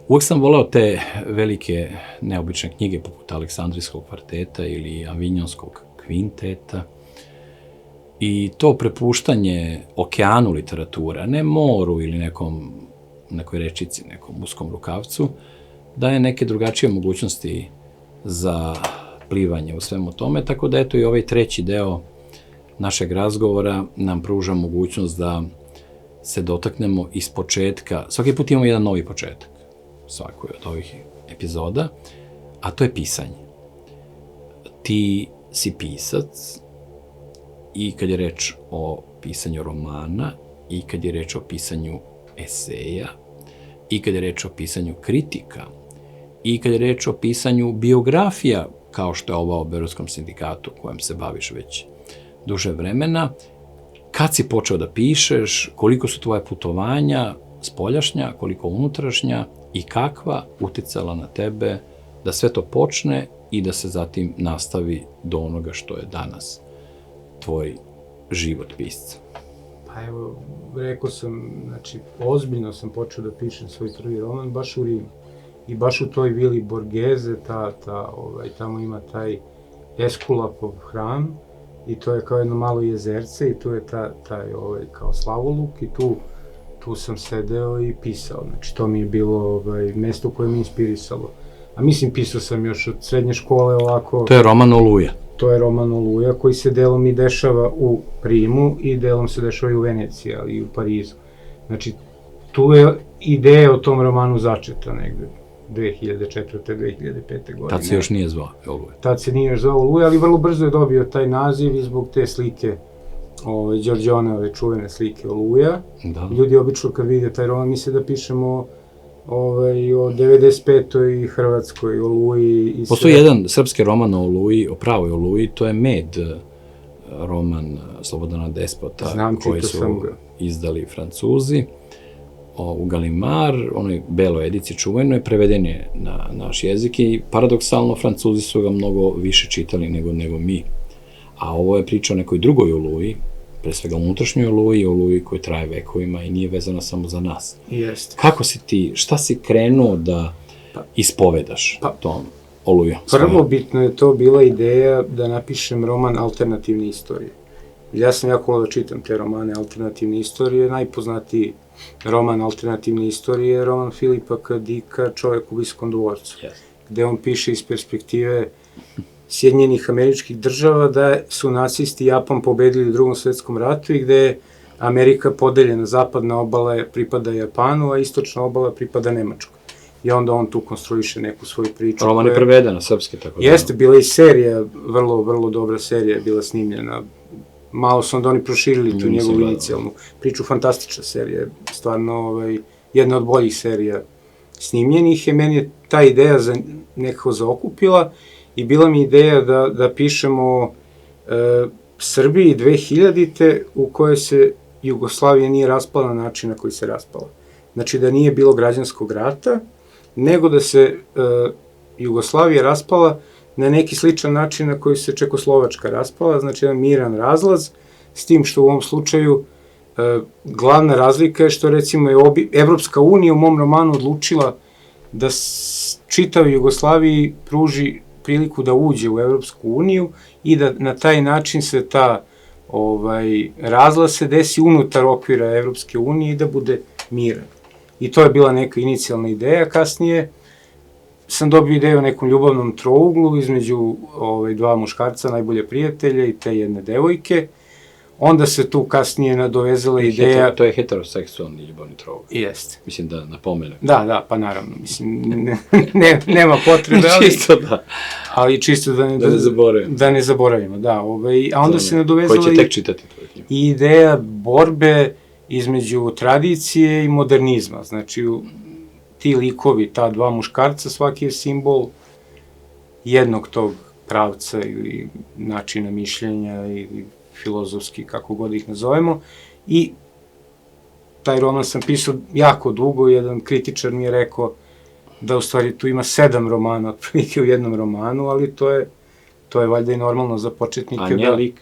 Uvijek sam voleo te velike, neobične knjige poput Aleksandrijskog kvarteta ili Avinjonskog kvinteta i to prepuštanje okeanu literature, ne moru ili nekoj rečici, nekom uskom rukavcu, daje neke drugačije mogućnosti za plivanje u svemu tome, tako da eto i ovaj treći deo našeg razgovora nam pruža mogućnost da se dotaknemo iz početka. Svaki put imamo jedan novi početak svakoj od ovih epizoda, a to je pisanje. Ti si pisac i kad je reč o pisanju romana, i kad je reč o pisanju eseja, i kad je reč o pisanju kritika, i kad je reč o pisanju biografija, kao što je ova o Berotskom sindikatu, kojem se baviš već duže vremena. Kad si počeo da pišeš, koliko su tvoje putovanja spoljašnja, koliko unutrašnja i kakva uticala na tebe da sve to počne i da se zatim nastavi do onoga što je danas tvoj život pisca? Pa evo, rekao sam, znači, ozbiljno sam počeo da pišem svoj prvi roman baš u Rimu. I baš u toj vili Borghese, tamo ima taj Eskulapov hram i to je kao jedno malo jezerce i tu je taj kao slavoluk i tu sam sedeo i pisao. Znači, to mi je bilo mesto koje mi inspirisalo. A mislim, pisao sam još od srednje škole ovako... To je roman Oluja. To je roman Oluja koji se delom i dešava u Rimu i delom se dešava i u Veneciji, ali i u Parizu. Znači, tu je ideja o tom romanu začeta negde 2004. 2005. godine. Tad se još nije zvao Oluja. Tad se nije još zvao Oluja, ali vrlo brzo je dobio taj naziv i zbog te slike, Đorđeone, čuvene slike Oluja. Ljudi obično kad vide taj roman misle da pišemo o 95. Hrvatskoj Oluji. Postoji jedan srpski roman o Oluji, o pravoj Oluji, to je Med, roman Slobodana Despota, koji su izdali Francuzi. U Galimar, onoj beloj edici čuvenoj, preveden je na naš jezik i paradoksalno Francuzi su ga mnogo više čitali nego mi. A ovo je priča o nekoj drugoj Oluji, pre svega unutrašnjoj Oluji koja traje vekovima i nije vezana samo za nas. Jeste. Kako si ti, šta si krenuo da ispovedaš tom Olujom? Prvo bitno je to bila ideja da napišem roman alternativne istorije. Ja sam jako volio da čitam te romane alternativne istorije, najpoznatiji roman alternativne istorije je roman Filipa K. Dicka Čovek u Visokom dvorcu, gde on piše iz perspektive Sjedinjenih Američkih Država da su nacisti Japan pobedili u Drugom svetskom ratu i gde je Amerika podeljena, zapadna obala pripada Japanu, a istočna obala pripada Nemačkoj. I onda on tu konstruiše neku svoju priču. Roman je preveden na srpski, tako da. Jeste, bila i serija, vrlo dobra serija je bila snimljena. Malo su onda oni proširili tu njegovu inicijalnu priču, fantastična serija, stvarno jedna od boljih serija snimljenih. Meni je ta ideja nekako zaokupila i bila mi ideja da pišemo Srbiji 2000-te u kojoj se Jugoslavija nije raspala na način na koji se raspala. Znači da nije bilo građanskog rata, nego da se Jugoslavija raspala na neki sličan način na koji se Čekoslovačka raspala, znači jedan miran razlaz, s tim što u ovom slučaju glavna razlika je što recimo je Evropska unija u mom romanu odlučila da čitavoj Jugoslaviji pruži priliku da uđe u Evropsku uniju i da na taj način se ta razlaz se desi unutar okvira Evropske unije i da bude miran. I to je bila neka inicijalna ideja. Kasnije sam dobio ideju o nekom ljubavnom trouglu između dva muškarca, najbolje prijatelja i te jedne devojke. Onda se tu kasnije nadovezala ideja... To je heteroseksualni ljubavni trougl. Jeste. Mislim da napomenem. Da, pa naravno. Mislim, nema potrebe, ali... Čisto da. Ali čisto da ne zaboravimo, da. A onda se nadovezala... Koji će tek čitati tvoje knjige. I ideja borbe između tradicije i modernizma. Znači, ti likovi, ta dva muškarca, svaki je simbol jednog tog pravca ili načina mišljenja ili filozofski, kako god ih nazovemo. I taj roman sam pisao jako dugo, jedan kritičar mi je rekao da u stvari tu ima 7 romana, otprilike u jednom romanu, ali to je valjda i normalno za početnike. A nije lik?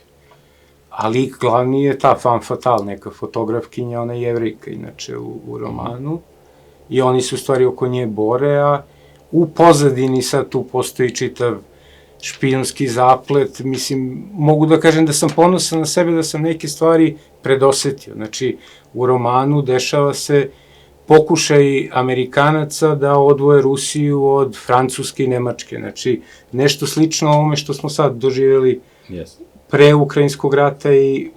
A lik glavni je ta femme fatale, neka fotografkinja, ona je Jevrejka inače u romanu. i oni se u stvari oko nje bore, a u pozadini sad tu postoji čitav špijunski zaplet. Mislim, mogu da kažem da sam ponosan na sebe, da sam neke stvari predosetio. Znači, u romanu dešava se pokušaj Amerikanaca da odvoje Rusiju od Francuske i Nemačke. Znači, nešto slično ovome što smo sad doživjeli pre Ukrajinskog rata i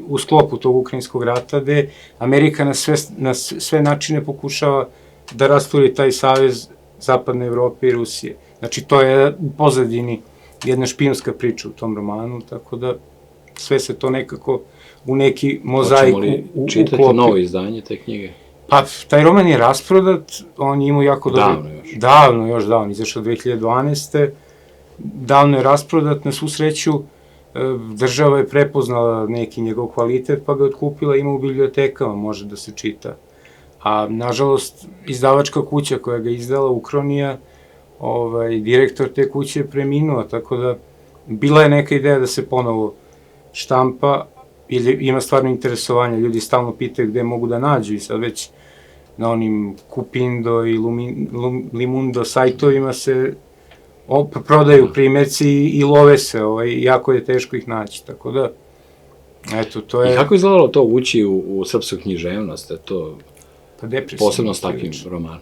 u sklopu tog Ukrajinskog rata, gde Amerika na sve načine pokušava da rasturi taj savez Zapadne Evrope i Rusije. Znači, to je u pozadini jedna špijunska priča u tom romanu, tako da sve se to nekako u neki mozaik uklopi. Hoćemo li čitati novo izdanje te knjige? Pa, taj roman je rasprodat, on je imao jako dobro... Davno još. Davno, izašao 2012. Davno je rasprodat, na svu sreću, država je prepoznala neki njegov kvalitet, pa ga otkupila, ima u bibliotekama, može da se čita. A, nažalost, izdavačka kuća koja ga izdala, Ukronija, direktor te kuće je preminuo, tako da bila je neka ideja da se ponovo štampa, ili ima stvarno interesovanje, ljudi stalno pitaju gde mogu da nađu i sad već na onim Kupindo i Limundo sajtovima se prodaju primjerci i love se, jako je teško ih naći, tako da, eto, to je... I kako je izgledalo to ući u srpsku književnost, je to posebno s takvim romanom?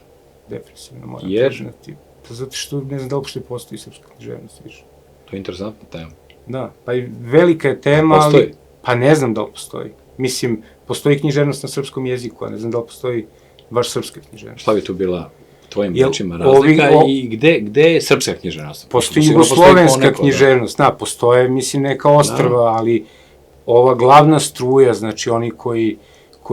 Depresivno, moram priznati. Zato što ne znam da uopšte postoji srpska književnost više. To je interesantna tema. Da, pa i velika je tema, ali... Pa ne znam da li postoji. Mislim, postoji književnost na srpskom jeziku, a ne znam da li postoji baš srpska književnost. Šta bi tu bila tvojim rečima razlika i gde je srpska književnost? Postoji jugoslovenska književnost, da, postoje, mislim, neka ostrva, ali ova glavna struja, znači oni koji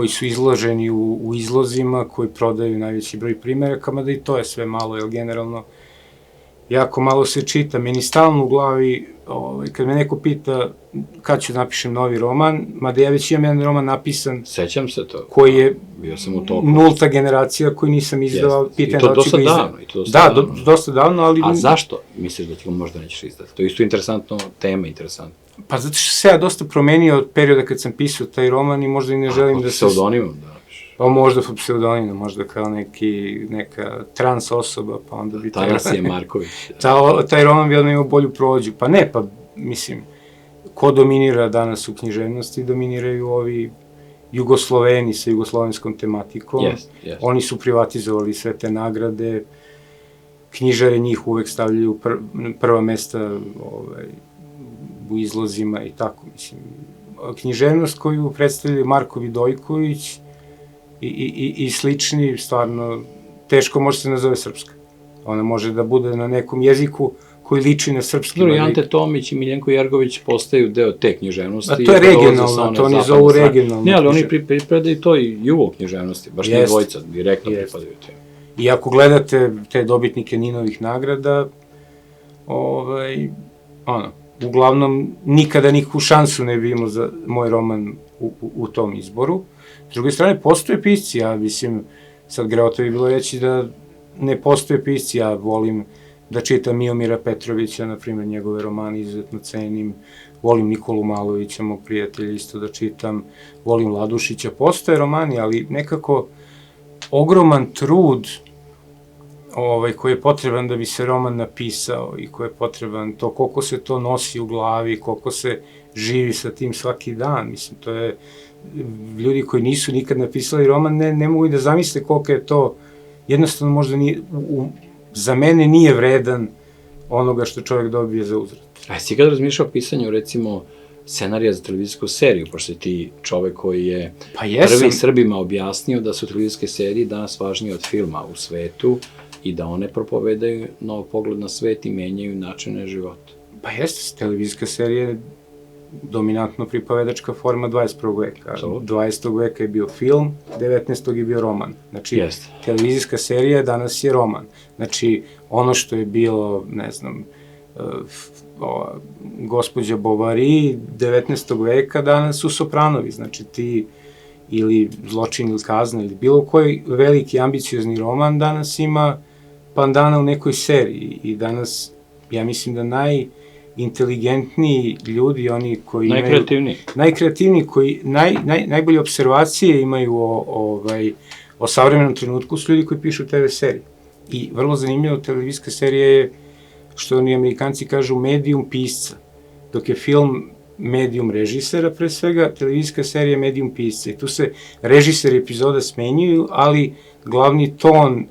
su izloženi u izlozima, koji prodaju najveći broj primjeraka, mada i to je sve malo, jer generalno jako malo se čita. Meni stalno u glavi, kad me neko pita kad ću napišem novi roman, mada ja već imam jedan roman napisan. Sećam se to. Koji je bio sam u toku. Nulta generacija koju nisam izdao. I to dosta davno. Da, dosta davno, ali... A zašto misliš da ti ga možda nećeš izdati? To je isto interesantno, tema interesantna. Pa zato što se ja dosta promenio od perioda kad sam pisao taj roman i možda i ne želim da se... Pod pseudonimom da napišeš? Pa možda pod pseudonimom, možda kao neka trans osoba, pa onda bi... Tanasije Marković. Taj roman bi odmah imao bolju prođu. Pa ne, pa mislim, ko dominira danas u književnosti, dominiraju ovi Jugosloveni sa jugoslovenskom tematikom. Oni su privatizovali sve te nagrade, knjižare njih uvek stavljaju prva mesta u izlozima i tako, mislim. Književnost koju predstavljaju Marko Vidojković i slični, stvarno, teško može se nazove srpska. Ona može da bude na nekom jeziku koji liči na srpski. I Ante Tomić i Miljenko Jergović postaju deo te književnosti. A to je regionalno, to oni zovu regionalno. Ne, ali oni pripadaju to i jugo književnosti, baš nije dvojica, direktno pripadaju te. I ako gledate te dobitnike Ninovih nagrada, uglavnom, nikada nikakvu šansu ne bi imao za moj roman u tom izboru. S druge strane, postoje pisci, ja mislim, sad greoto bi bilo reći da ne postoje pisci, ja volim da čitam Miomira Petrovića, na primjer, njegove romane izuzetno cenim, volim Nikolu Malovića, mog prijatelja, isto da čitam, volim Ladušića, postoje romani, ali nekako ogroman trud koji je potreban da bi se roman napisao i koji je potreban to, koliko se to nosi u glavi, koliko se živi sa tim svaki dan, mislim, to je, ljudi koji nisu nikad napisali roman ne mogu i da zamisle koliko je to, jednostavno možda nije, za mene nije vredan onoga što čovjek dobije za uzvrat. A jesi kada razmišljao o pisanju, recimo, scenarija za televizijsku seriju, pošto je ti čovek koji je prvi Srbima objasnio da su televizijske serije danas važnije od filma u svetu i da one propovedaju nov pogled na svet i menjaju načine života. Pa jeste, televizijska serija je dominantno pripovedačka forma 21. veka. 20. veka je bio film, 19. je bio roman. Znači, televizijska serija danas je roman. Znači, ono što je bilo, ne znam, gospođa Bovary 19. veka, danas su Sopranovi. Znači, ti ili Zločin ili kazna ili bilo koji veliki ambiciozni roman danas ima pandana u nekoj seriji i danas, ja mislim da najinteligentniji ljudi, oni koji imaju... Najkreativniji, koji najbolje observacije imaju o savremenom trenutku su ljudi koji pišu TV serije. I vrlo zanimljivo, televizijska serija je, što oni Amerikanci kažu, medijum pisca. Dok je film medijum režisera, pre svega, televizijska serija je medijum pisca. I tu se režiseri epizoda smenjuju, ali glavni ton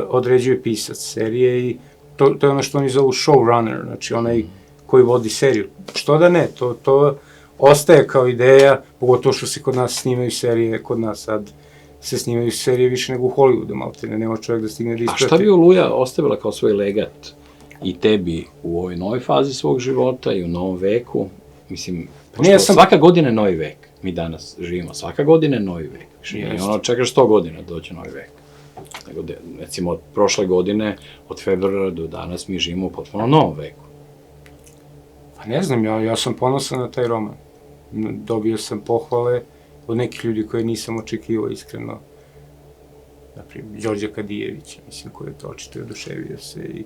određuje pisac serije i to je ono što oni zovu showrunner, znači onaj koji vodi seriju. Što da ne, to ostaje kao ideja, pogotovo što se kod nas snimaju serije, kod nas sad se snimaju serije više nego u Hollywoodu, maltene, nema čovjek da stigne da isprati. A šta bi Oluja ostavila kao svoj legat i tebi u ovoj novoj fazi svog života i u novom veku? Mislim, svaka godina je novi vek. Mi danas živimo, svaka godina je novi vek. I ono čekaš 100 godina da dođe novi vek. Recimo, od prošle godine, od februara do danas, mi živimo u potpuno novom veku. Pa ne znam, ja sam ponosan na taj roman. Dobio sam pohvale od nekih ljudi koje nisam očekivao iskreno. Naprimjer, Đorđa Kadijevića, mislim, koji je to očito oduševio se i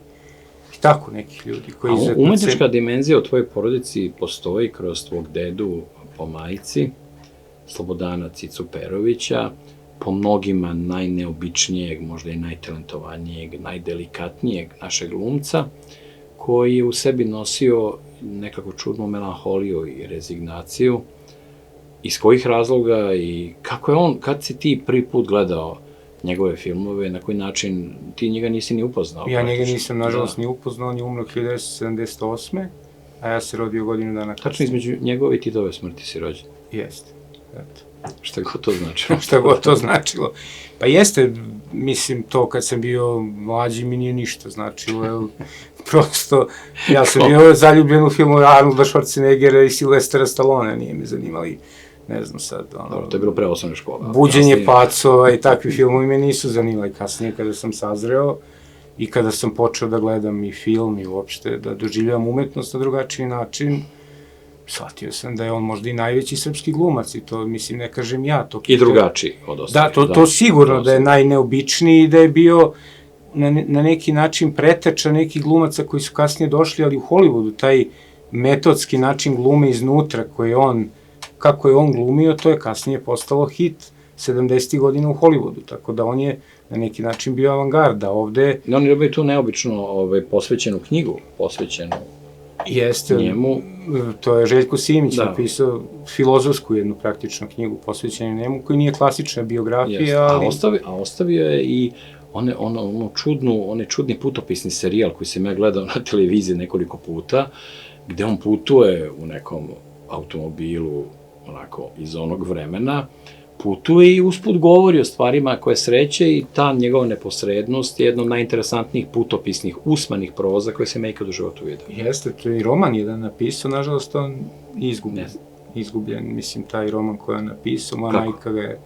tako nekih ljudi koji... A umetnička dimenzija u tvojoj porodici postoji kroz tvog dedu po majici, Slobodana Cicu Perovića, po mnogima najneobičnijeg, možda i najtalentovanijeg, najdelikatnijeg našeg glumca, koji je u sebi nosio nekako čudnu melanholiju i rezignaciju. Iz kojih razloga i kako je on, kad si ti prvi put gledao njegove filmove, na koji način ti njega nisi ni upoznao? Ja njega nisam, nažalost, ni upoznao, on je umro 1978. A ja se rodio godinu dana kasnije. Tačno između njegove i Titove smrti si rođen? Jeste, eto. Šta god to značilo? Šta god to značilo. Pa jeste, mislim, to kad sam bio mlađi mi nije ništa značilo, jer prosto, ja sam bio zaljubljen u filmu Arnolda Schwarzeneggera i Silvestra Stallone, nije me zanimali, ne znam sad, ono... To je bilo pre osnovne škole. Buđenje pacova i takvi filmovi me nisu zanimali. Kasnije, kada sam sazreo i kada sam počeo da gledam i film i uopšte da doživljavam umetnost na drugačiji način, shvatio sam da je on možda i najveći srpski glumac i to, mislim, ne kažem ja. I drugačiji od ostalih. Da, to sigurno, da je najneobičniji i da je bio na neki način preteča nekih glumaca koji su kasnije došli, ali u Hollywoodu, taj metodski način glume iznutra koji on, kako je on glumio, to je kasnije postalo hit 70. godina u Hollywoodu, tako da on je na neki način bio avangarda ovde. On je dobio tu neobično posvećenu knjigu, posvećenu njemu. To je Željko Simić napisao filozofsku jednu praktičnu knjigu posvećenu njemu, koja nije klasična biografija, ali... A ostavio je i onaj čudni putopisni serijal koji sam ja gledao na televiziji nekoliko puta, gde on putuje u nekom automobilu, onako, iz onog vremena, putuje i usput govori o stvarima koje sreće i ta njegova neposrednost je jedna od najinteresantnijih putopisnih, usmanih proza koje sam ja ikad u životu vidio. Jeste, to je i roman jedan napisao, nažalost on izgubljen, mislim, taj roman koji je napisao, moja majka ga je,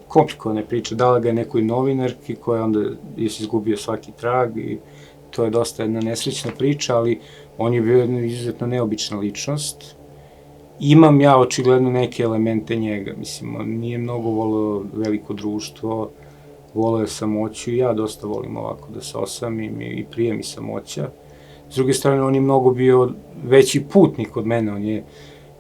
komplikovane priče, dala ga je nekoj novinarki koja onda je izgubio svaki trag i to je dosta jedna nesrećna priča, ali on je bio jedna izuzetno neobična ličnost. Imam ja očigledno neke elemente njega, mislim, on nije mnogo voleo veliko društvo, voleo je samoću i ja dosta volim ovako da se osamim i prije mi samoća. S druge strane, on je mnogo bio veći putnik od mene,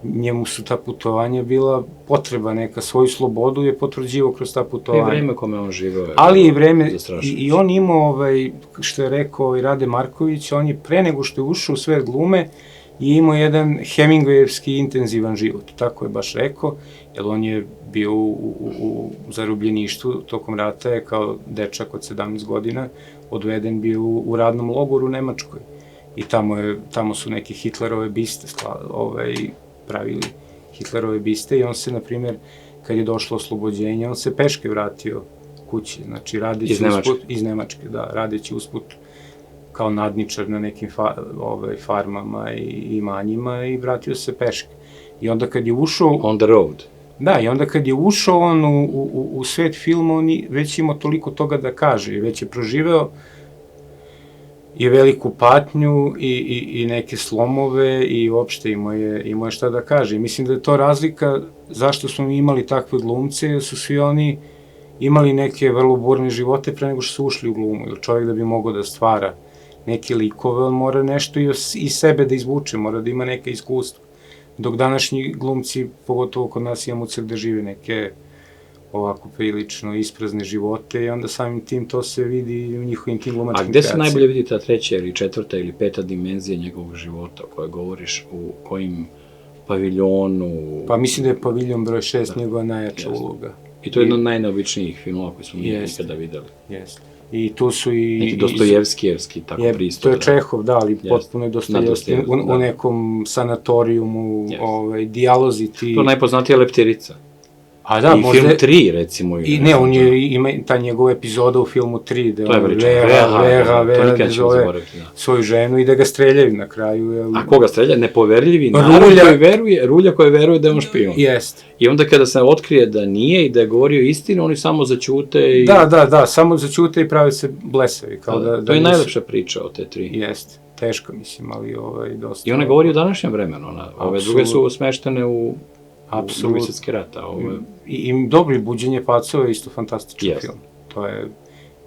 njemu su ta putovanja bila potreba neka, svoju slobodu je potvrđivo kroz ta putovanja. I vreme kome on živeo. Ali i vreme, i on imao, što je rekao i Rade Marković, on je pre nego što je ušao u svet glume, i imao jedan Hemingwayevski intenzivan život, tako je baš rekao, jer on je bio u zarobljeništvu tokom rata, je kao dečak od 17 godina odveden bio u radnom logoru u Nemačkoj. I tamo su neke Hitlerove biste pravili Hitlerove biste i on se, na primjer, kad je došlo oslobođenje, on se peške vratio kući, znači radeći usput, iz Nemačke, da, radeći usput kao nadničar na nekim farmama i imanjima i vratio se peške. I onda kad je ušao... On the road. Da, i onda kad je ušao on u svet filma, on već imao toliko toga da kaže i već je proživeo i veliku patnju i neke slomove i uopšte imao je šta da kaže. Mislim da je to razlika zašto smo imali takve glumce, jer su svi oni imali neke vrlo burne živote pre nego što su ušli u glumu. Jer čovjek da bi mogao da stvara neke likove, on mora nešto i sebe da izvuče, mora da ima neke iskustva. Dok današnji glumci, pogotovo kod nas, imamo cel da žive neke ovako prilično isprazne živote i onda samim tim to se vidi u njihovim tim glumačkim A gde se kreacijama. najbolje vidi ta treća ili četvrta ili peta dimenzija njegovog života o kojoj govoriš, u kojim paviljonu? Pa mislim da je paviljon broj 6 njegova najjača uloga. I to je jedna od najneobičnijih filmova koji smo mi nikada videli. Jeste. I tu su i... Neki Dostojevskijevski, tako pristup. To je Čehov, da, ali potpuno je Dostojevski u nekom sanatorijumu, dijalozi ti... To je najpoznatija Leptirica. A da, i možda... film 3, recimo. I ne, on ima ta njegova epizoda u filmu 3, da on Vera zove svoju ženu i da ga streljaju na kraju. A koga strelja? Nepoverljivi narod koji veruje, Rulja koji veruje da je on špijun. Jeste. I onda kada se otkrije da nije i da je govorio istinu, oni samo zaćute i... Da, samo zaćute i prave se blesavi. To je najlepša priča od te 3. Jeste. Teško, mislim, ali dosta... I ona govori o današnjem vremenu, ove druge su smeštene u Drugi svjetski rat. I dobro, i Buđenje pacova je isto fantastičan film. To je,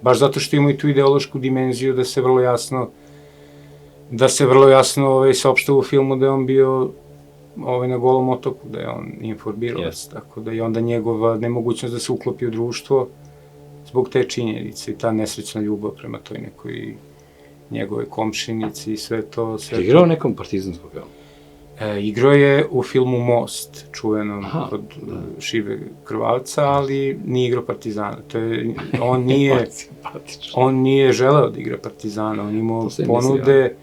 baš zato što ima i tu ideološku dimenziju da se vrlo jasno saopštava u filmu da je on bio na Golom otoku, da je on informirovac, tako da je onda njegova nemogućnost da se uklopi u društvo zbog te činjenice i ta nesrećna ljubav prema toj nekoj njegove komšinici i sve to. Je igrao nekom partizanskom filmu? Igrao je u filmu Most, čuvenom od Šive Krvavca, ali nije igrao Partizana. On nije želeo da igra Partizana, on imao ponude,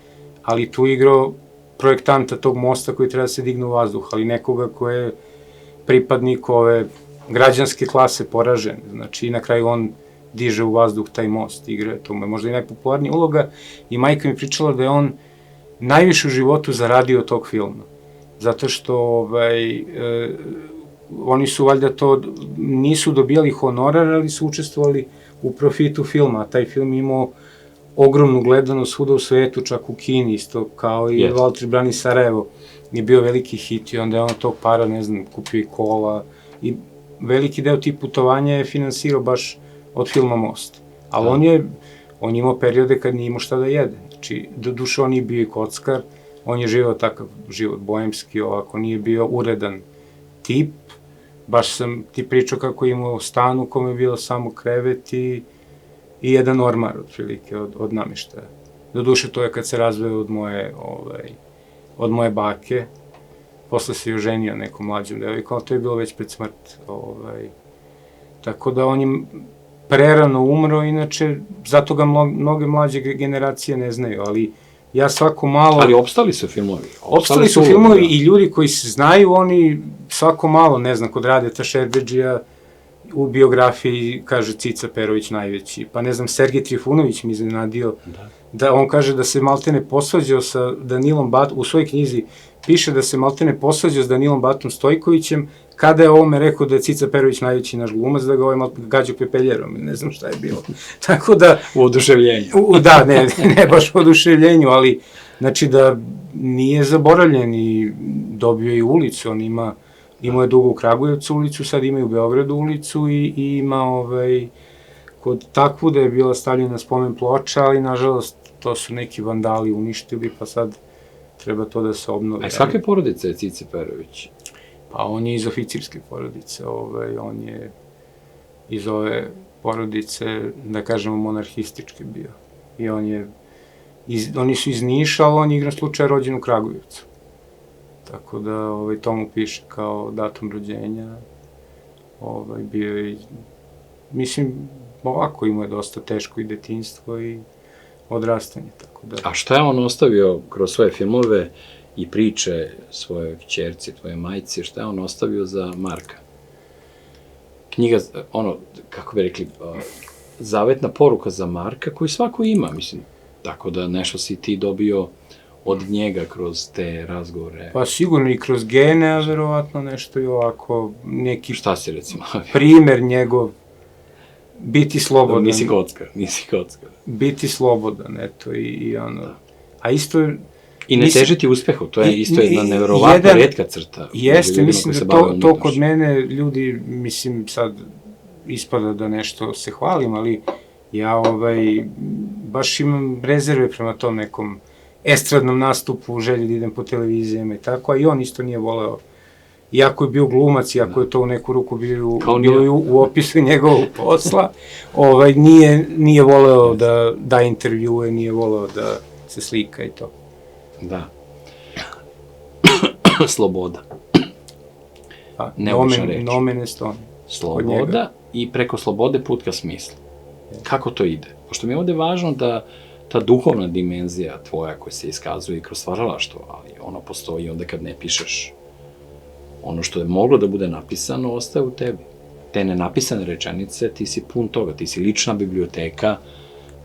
ali tu igrao projektanta tog mosta koji treba da se digne u vazduh, ali nekoga ko je pripadnik ove građanske klase poražen. Znači, na kraju on diže u vazduh taj most, igra, to mu je možda i najpopularnija uloga i majka mi pričala da je on najviše u životu zaradio od tog filma. Zato što oni su valjda to, nisu dobijali honorar, ali su učestvovali u profitu filma. A taj film imao ogromnu gledanost svuda u svetu, čak u Kini isto, kao i Valtri brani Sarajevo. Je bio veliki hit i onda je on tog para, ne znam, kupio i kola. I veliki deo tih putovanja je finansirao baš od filma Most. Ali on je imao periode kad nije imao šta da jede. Znači, do duše on nije bio i kockar, on je živao takav život bojemski, ovako, nije bio uredan tip. Baš sam ti pričao kako je imao stan u kome je bilo samo krevet i jedan ormar, otprilike, od namještaja. Do duše, to je kad se razveo od moje bake, posle se je oženio nekom mlađom devojkom, ali to je bilo već pred smrt. Tako da on je prerano umro, inače, zato ga mnoge mlađe generacije ne znaju, ali ja svako malo... Ali opstali su filmovi. Opstali su filmovi i ljudi koji se znaju, oni svako malo, ne znam, kod Radeta Šerbedžija u biografiji kaže Cica Perović najveći, pa ne znam, Sergej Trifunović mi iznenadio, da on kaže da se maltene posvađao sa Danilom Batom, u svojoj knjizi piše da se maltene posvađao s Danilom Batom Stojkovićem, kada je ovome rekao da je Cica Perović najveći naš glumac, da ga gađao pepeljerom, ne znam šta je bilo. Tako da... U oduševljenju. Da, ne baš u oduševljenju, ali znači da nije zaboravljen i dobio je ulicu, on imao je dugo u Kragujevcu ulicu, sad ima i u Beogradu ulicu i ima kod Takvuda je bila stavljena spomen ploča, ali nažalost to su neki vandali uništili, pa sad treba to da se obnovi. A svake porodice je Cice Perović? Pa on je iz oficirske porodice, on je iz ove porodice, da kažemo, monarhističke bio. I oni su iz Niša, ali on je igran slučaja rođen u Kragujevcu. Tako da to mu piše kao datum rođenja. Bio je, mislim, ovako imao je dosta teško i detinjstvo i odrastanje, tako da... A šta je on ostavio kroz svoje filmove i priče svoje kćerci, tvoje majci, šta je on ostavio za Marka? Knjiga, kako bi rekli, zavetna poruka za Marka, koju svako ima, mislim, tako da nešto si ti dobio od njega kroz te razgovore. Pa sigurno i kroz gene, a verovatno nešto i ovako, neki... Šta si, recimo? Primer njegov, biti slobodan. Nisi kockar. Biti slobodan, eto, i ono... A isto... I ne težiti uspehu, to je isto jedna neverovatno retka crta. Jeste, mislim da to kod mene ljudi, mislim, sad ispada da nešto se hvalim, ali ja baš imam rezerve prema tom nekom estradnom nastupu, želji da idem po televizijama i tako, a i on isto nije voleo iako je bio glumac, iako je to u neku ruku bilo u opisu njegovog posla, nije voleo da da intervjue, nije voleo da se slika i to. Da. Sloboda. Neobična reč. Nomen est omen. Sloboda i preko slobode put ka smislu. Kako to ide? Pošto mi je ovde važno da ta duhovna dimenzija tvoja koja se iskazuje i kroz stvaralaštvo, ali ono postoji onda kad ne pišeš. Ono što je moglo da bude napisano ostaje u tebi. Te nenapisane rečenice, ti si pun toga, ti si lična biblioteka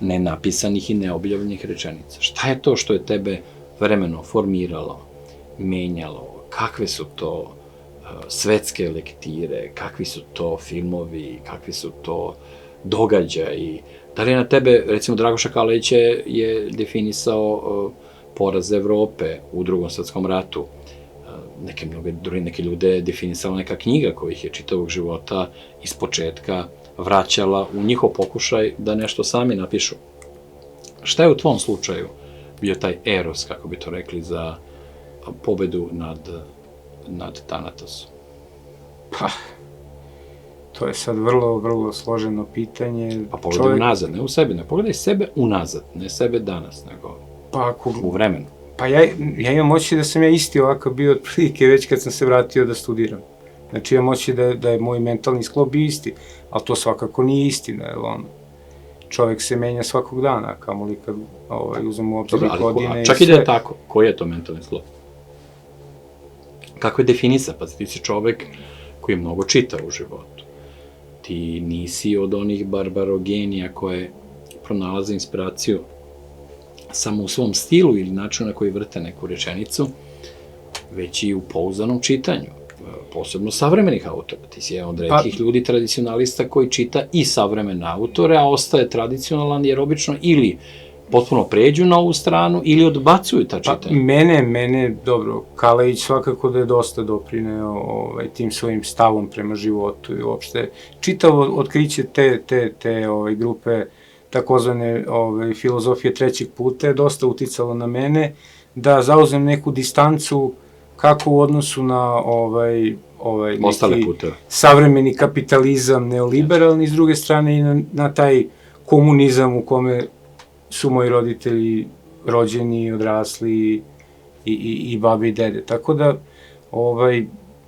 nenapisanih i neobjavljenih rečenica. Šta je to što je tebe vremeno formiralo, menjalo, kakve su to svetske lektire, kakvi su to filmovi, kakvi su to događaji. Da li je na tebe, recimo, Dragoš Kalejić je definisao poraz Evrope u Drugom svetskom ratu. Neke ljude je definisala neka knjiga koja ih je čitavog života iz početka vraćala u njihov pokušaj da nešto sami napišu. Šta je u tvom slučaju bio taj eros, kako bi to rekli, za pobedu nad Tanatosom? Pa, to je sad vrlo, vrlo složeno pitanje. Pa pogledaj unazad, ne u sebi, ne pogledaj sebe unazad, ne sebe danas, nego u vremenu. Pa ja imam oči da sam ja isti ovakav bio otprilike već kad sam se vratio da studiram. Znači imam oči da je moj mentalni sklop bio isti, ali to svakako nije istina, jer čovek se menja svakog dana, kamoli kad uzmemo u obzir godine i sve. Čak i da je tako, koji je to mentalni sklop? Kako je definisa? Pa ti si čovek koji mnogo čita u životu. Ti nisi od onih barbarogenija koje pronalaze inspiraciju samo u svom stilu ili načinu na koji vrte neku rečenicu, već i u pouzdanom čitanju, posebno savremenih autora. Ti si jedan od retkih ljudi, tradicionalista, koji čita i savremene autore, a ostaje tradicionalan jer obično ili potpuno pređu na ovu stranu ili odbacuju ta čitanja. Mene, dobro, Kalejić svakako da je dosta doprineo tim svojim stavom prema životu i uopšte čitavo otkriće te grupe takozvane filozofije trećeg puta je dosta uticalo na mene da zauzem neku distancu kako u odnosu na neki savremeni kapitalizam, neoliberalni, s druge strane i na taj komunizam u kome su moji roditelji rođeni, odrasli i babi i dede. Tako da,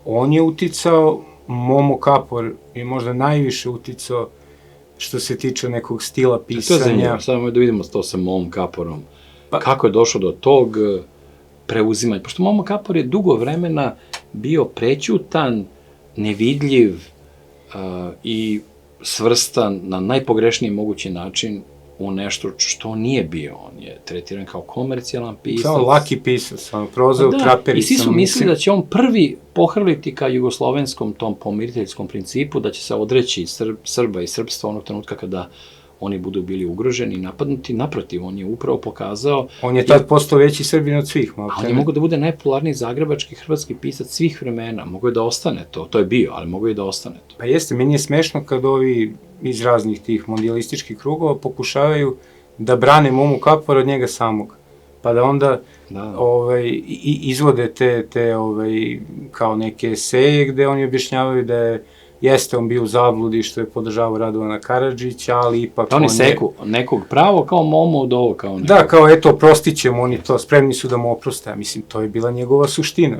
on je uticao, Momo Kapor je možda najviše uticao što se tiče nekog stila pisanja. To je zanimljivo, samo da vidimo to sa Momom Kaporom. Kako je došlo do tog preuzimanja? Pošto Momo Kapor je dugo vremena bio prećutan, nevidljiv i svrstan na najpogrešniji mogući način u nešto što nije bio. On je tretiran kao komercijalan pisac. Kao laki pisac, prozao trapericama. I svi su mislili da će on prvi pohrliti ka jugoslovenskom tom pomiriteljskom principu, da će se odreći Srba i srpstva onog trenutka kada oni budu bili ugroženi i napadnuti. Naprotiv, on je upravo pokazao... On je tad postao veći Srbin od svih. A on je mogao da bude najpopularniji zagrebački hrvatski pisac svih vremena. Mogao je da ostane to je bio, ali mogao je da ostane to. Pa jeste, meni je smešno kad ovi iz raznih tih mondijalističkih krugova pokušavaju da brane Momu Kapora od njega samog. Pa da onda izvode te kao neke eseje gde oni objašnjavaju da jeste on bio u zabludi što je podržavao Radovana Karadžića, ali ipak... Oni seku nekog pravo kao Momo od ovo kao nekog. Da, kao eto, oprostit ćemo oni to, spremni su da mu oproste. Mislim, to je bila njegova suština.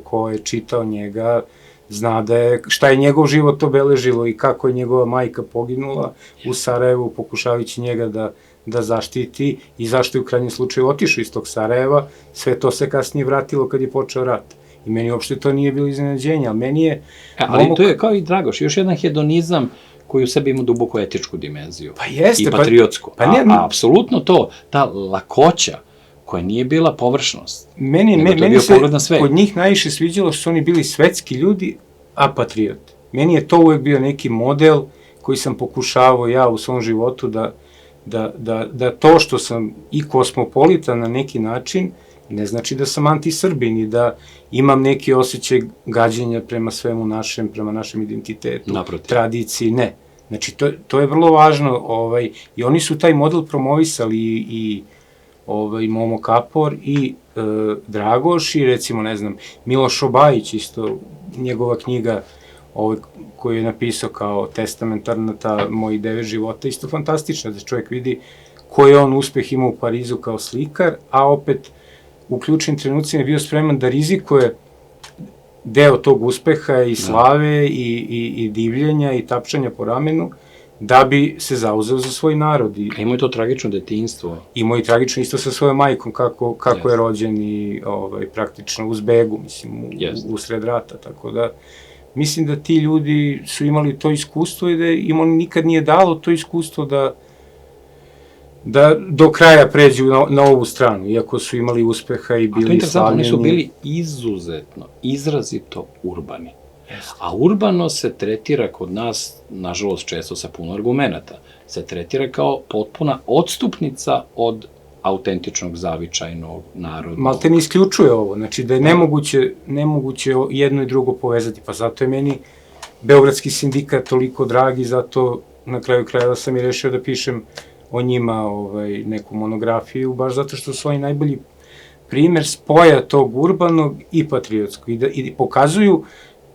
Ko je čitao njega, zna da je, šta je njegov život obeležilo i kako je njegova majka poginula u Sarajevu, pokušavajući njega da zaštiti i zašto je u krajnjem slučaju otišao iz tog Sarajeva, sve to se kasnije vratilo kad je počeo rat. I meni uopšte to nije bilo iznenađenje, ali meni je... Ali to je kao i Dragoš, još jedan hedonizam koji u sebi ima duboko etičku dimenziju. Pa jeste. I patriotsku. Apsolutno to, ta lakoća koja nije bila površnost. Meni se kod njih najviše sviđalo što su oni bili svetski ljudi, a patriote. Meni je to uvek bio neki model koji sam pokušavao ja u svom životu da to što sam i kosmopolitan na neki način, ne znači da sam anti-Srbin i da imam neki osjećaj gađenja prema svemu našem, prema našem identitetu, tradiciji, ne. Znači, to je vrlo važno i oni su taj model promovisali i Momo Kapor i Dragoš i recimo, ne znam, Miloš Obajić isto, njegova knjiga koju je napisao kao testamentarna ta Mojih 9 života, isto fantastična, da čovjek vidi koji je on uspeh imao u Parizu kao slikar, a opet u ključnim trenucima je bio spreman da rizikuje deo tog uspeha i slave i divljenja i tapšanja po ramenu, da bi se zauzeo za svoj narod. A imao je to tragično detinjstvo. Imao je tragično isto sa svojom majkom, kako je rođen i praktično uz begu, mislim, usred rata, tako da mislim da ti ljudi su imali to iskustvo i da im on nikad nije dalo to iskustvo da do kraja pređu na ovu stranu, iako su imali uspeha i bili slavljeni. A to je interesantno, oni su bili izuzetno, izrazito urbani. A urbano se tretira kod nas, nažalost često sa puno argumenta, se tretira kao potpuna odstupnica od autentičnog, zavičajnog, narodnog. Malte ne isključuje ovo, znači da je nemoguće jedno i drugo povezati, pa zato je meni Beogradski sindikat toliko dragi, zato na kraju krajeva sam i rešio da pišem o njima neku monografiju, baš zato što su oni najbolji primer spoja tog urbanog i patriotskog i pokazuju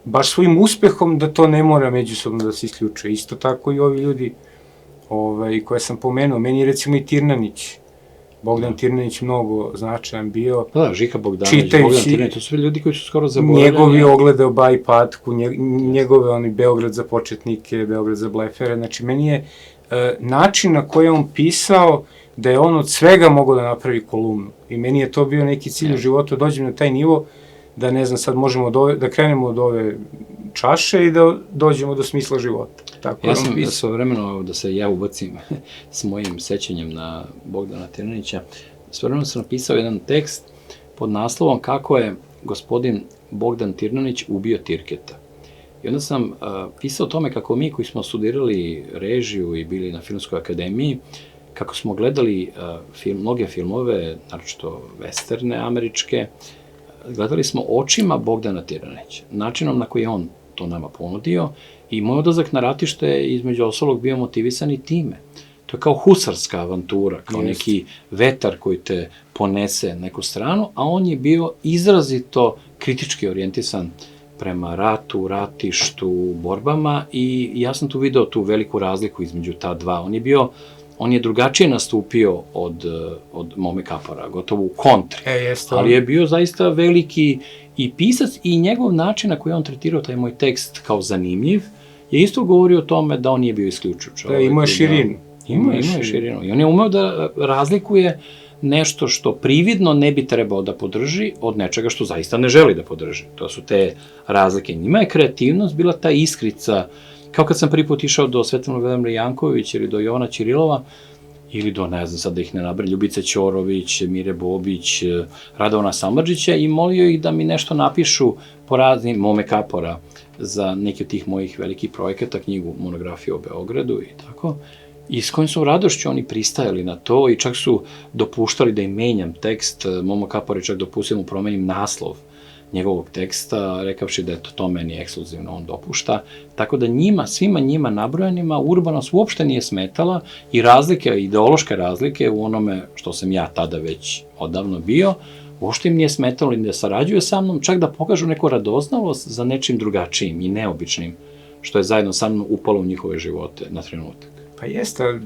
baš svojim uspehom da to ne mora međusobno da se isključuje. Isto tako i ovi ljudi koje sam pomenuo, meni je recimo i Tirnanić, Bogdan Tirnanić mnogo značajan bio. Da, Žika Bogdanović, Bogdan Tirnanić, to su svi ljudi koji su skoro zaboravljeni. Njegovi oglede o Baji Patku, njegove Beograd za početnike, Beograd za blefere, znači meni je način na koji je on pisao da je on od svega mogao da napravi kolumnu. I meni je to bio neki cilj u životu, dođem na taj nivo da, ne znam, sad možemo da krenemo od ove čaše i da dođemo do smisla života. Ja sam svojevremeno, da se ja ubacim s mojim sećanjem na Bogdana Tirnanića, svojevremeno sam napisao jedan tekst pod naslovom kako je gospodin Bogdan Tirnanić ubio Tirketa. I onda sam pisao o tome kako mi koji smo studirali režiju i bili na Filmskoj akademiji, kako smo gledali mnoge filmove, naročito westerne američke, gledali smo očima Bogdana Tirnanića, načinom na koji je on to nama ponudio i moj odlazak na ratište je između ostalog bio motivisan i time. To je kao husarska avantura, kao neki vetar koji te ponese neku stranu, a on je bio izrazito kritički orijentisan prema ratu, ratištu, borbama i ja sam tu video tu veliku razliku između ta dva. On je drugačije nastupio od Mome Kapora, gotovo u kontri, ali je bio zaista veliki i pisac i njegov način na koji on tretirao taj moj tekst kao zanimljiv, je isto govorio o tome da on nije bio isključiv čovjek. Imao je širinu. Imao je širinu. I on je umeo da razlikuje nešto što prividno ne bi trebao da podrži od nečega što zaista ne želi da podrži. To su te razlike. Njima je kreativnost bila ta iskrica, kao kad sam prvi put išao do Svetanog Velimira Jankovića ili do Jovana Ćirilova, ili do, ne znam sad da ih ne nabrajam, Ljubice Ćorović, Mire Bobić, Radovana Samardžića i molio ih da mi nešto napišu po raznim Mome Kapora za neki od tih mojih velikih projekata, knjigu, monografiju o Beogradu i tako. I s kojim su radošću oni pristajali na to i čak su dopuštali da im menjam tekst. Momo Kapor je čak dopustio da mu promenim naslov njegovog teksta, rekavši da je to meni ekskluzivno on dopušta. Tako da svima njima nabrojanima urbanost uopšte nije smetala i razlike, ideološke razlike u onome što sam ja tada već odavno bio, uopšte im nije smetalo ni da sarađuje sa mnom, čak da pokažu neku radoznalost za nečim drugačijim i neobičnim, što je zajedno sa mnom upalo u njihove živote na trenutak. Pa jeste,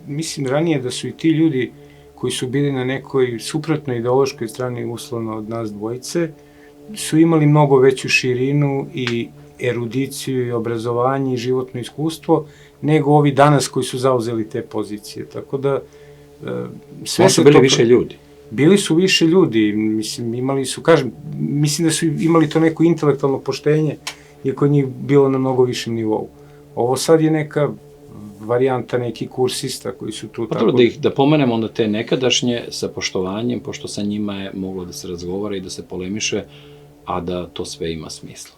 mislim ranije da su i ti ljudi koji su bili na nekoj suprotnoj ideološkoj strani uslovno od nas dvojice, su imali mnogo veću širinu i erudiciju i obrazovanje i životno iskustvo nego ovi danas koji su zauzeli te pozicije. Tako da sve su bili više ljudi. Bili su više ljudi, mislim, imali su, mislim da su imali to neko intelektualno poštenje, iako njih bilo na mnogo višem nivou. Ovo sad je neka varijanta nekih kursista koji su tu tako... Da pomenemo onda te nekadašnje sa poštovanjem, pošto sa njima je moglo da se razgovara i da se polemiše, a da to sve ima smisla.